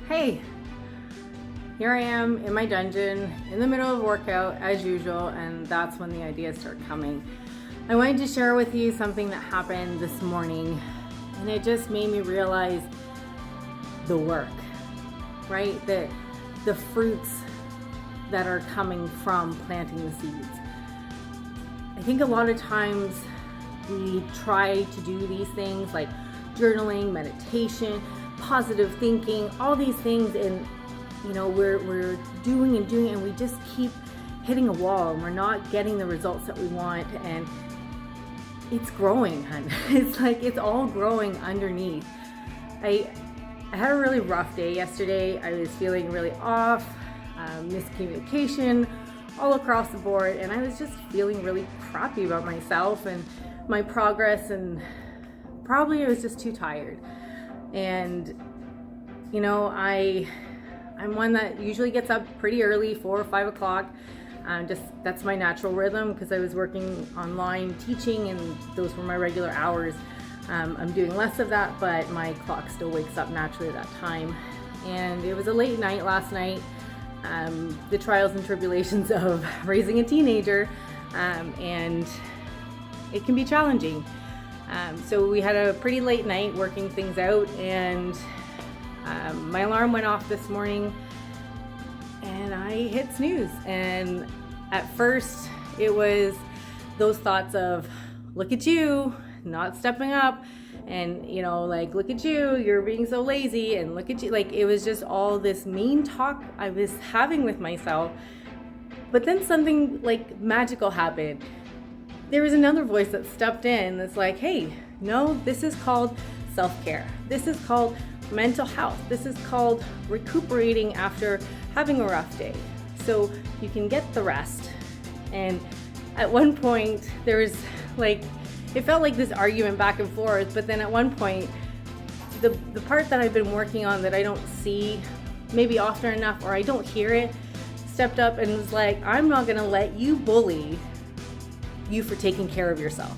Hey, here I am in my dungeon in the middle of workout as usual, and that's when the ideas start coming. I wanted to share with you something that happened this morning, and it just made me realize the work, right? The fruits that are coming from planting the seeds. I think a lot of times we try to do these things like journaling, meditation, positive thinking, all these things, and we're doing and we just keep hitting a wall and we're not getting the results that we want, and it's growing, hun. It's like it's all growing underneath. I had a really rough day yesterday. I was feeling really off, miscommunication all across the board, and I was just feeling really crappy about myself and my progress, and probably I was just too tired. And I'm one that usually gets up pretty early, 4 or 5 o'clock. That's my natural rhythm because I was working online teaching, and those were my regular hours. I'm doing less of that, but my clock still wakes up naturally at that time. And it was a late night last night. The trials and tribulations of raising a teenager, and it can be challenging. So we had a pretty late night working things out, and my alarm went off this morning and I hit snooze. And at first it was those thoughts of, look at you, not stepping up, and look at you, you're being so lazy, and look at you. Like, it was just all this mean talk I was having with myself. But then something like magical happened. There was another voice that stepped in that's like, hey, no, this is called self-care. This is called mental health. This is called recuperating after having a rough day. So you can get the rest. And at one point there was it felt like this argument back and forth, but then at one point the part that I've been working on that I don't see maybe often enough, or I don't hear it, stepped up and was like, I'm not gonna let you bully you for taking care of yourself.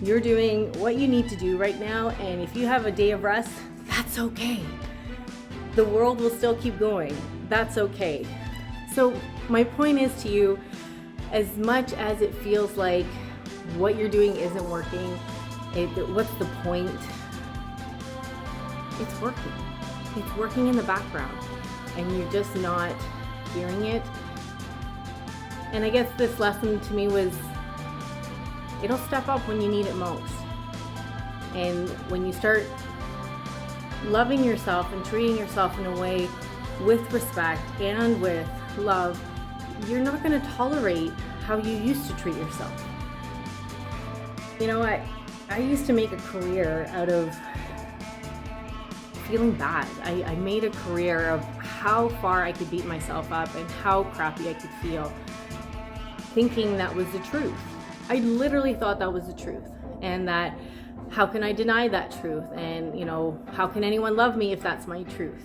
You're doing what you need to do right now, and if you have a day of rest, that's okay. The world will still keep going. That's okay. So my point is to you, as much as it feels like what you're doing isn't working, what's the point? It's working. It's working in the background, and you're just not hearing it. And I guess this lesson to me was, it'll step up when you need it most. And when you start loving yourself and treating yourself in a way with respect and with love, you're not going to tolerate how you used to treat yourself. I used to make a career out of feeling bad. I made a career of how far I could beat myself up and how crappy I could feel, thinking that was the truth. I literally thought that was the truth, and that how can I deny that truth, and how can anyone love me if that's my truth?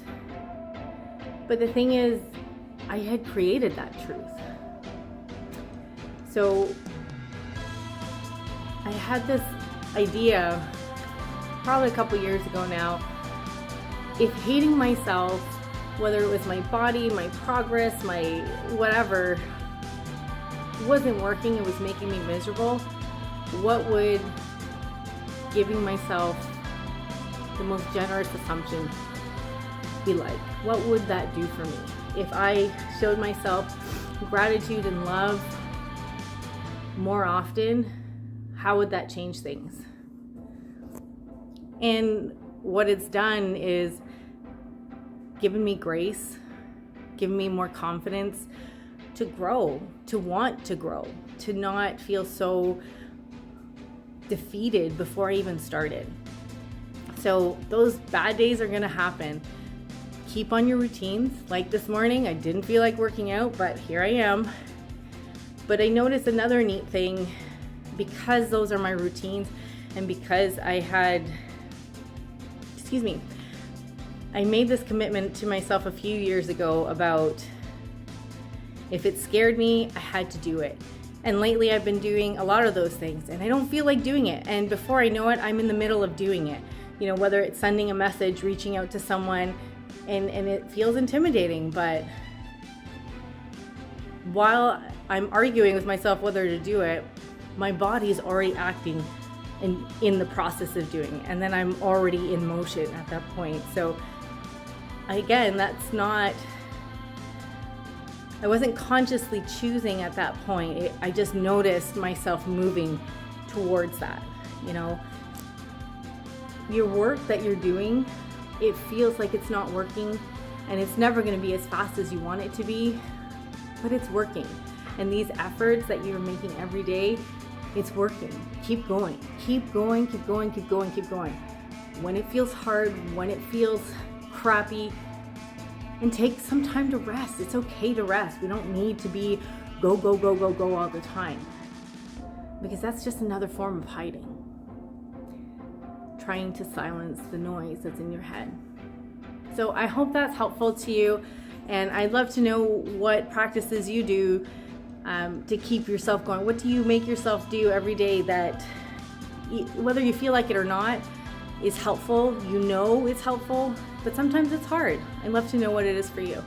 But the thing is, I had created that truth. So I had this idea probably a couple years ago now. If hating myself, whether it was my body, my progress, my whatever, wasn't working, it was making me miserable, what would giving myself the most generous assumption be like? What would that do for me? If I showed myself gratitude and love more often, how would that change things? And what it's done is given me grace, given me more confidence to grow, to want to grow, to not feel so defeated before I even started. So those bad days are gonna happen. Keep on your routines. Like this morning, I didn't feel like working out, but here I am. But I noticed another neat thing, because those are my routines, and because I made this commitment to myself a few years ago about, if it scared me, I had to do it. And lately I've been doing a lot of those things, and I don't feel like doing it. And before I know it, I'm in the middle of doing it. Whether it's sending a message, reaching out to someone, and it feels intimidating, but while I'm arguing with myself whether to do it, my body is already acting in the process of doing it, and then I'm already in motion at that point. So again, that's not, I wasn't consciously choosing at that point. I just noticed myself moving towards that. You know, your work that you're doing, it feels like it's not working, and it's never going to be as fast as you want it to be, but it's working. And these efforts that you're making every day, it's working. Keep going, keep going, keep going, keep going, keep going. When it feels hard, when it feels crappy, and take some time to rest. It's okay to rest. We don't need to be go, go, go, go, go all the time, because that's just another form of hiding. Trying to silence the noise that's in your head. So I hope that's helpful to you, and I'd love to know what practices you do to keep yourself going. What do you make yourself do every day that, whether you feel like it or not, is helpful? You know it's helpful, but sometimes it's hard. I'd love to know what it is for you.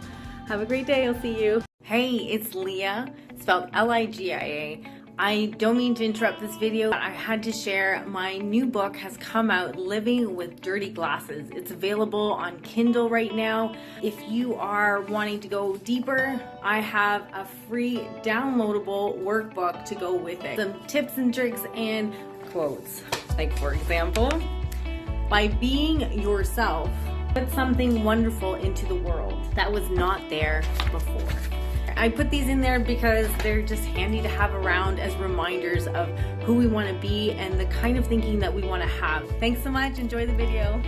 Have a great day. I'll see you. Hey, it's Leah, spelled Ligia. I don't mean to interrupt this video, but I had to share my new book has come out, Living with Dirty Glasses. It's available on Kindle right now. If you are wanting to go deeper, I have a free downloadable workbook to go with it. Some tips and tricks and quotes. Like, for example, by being yourself, put something wonderful into the world that was not there before. I put these in there because they're just handy to have around as reminders of who we want to be and the kind of thinking that we want to have. Thanks so much. Enjoy the video.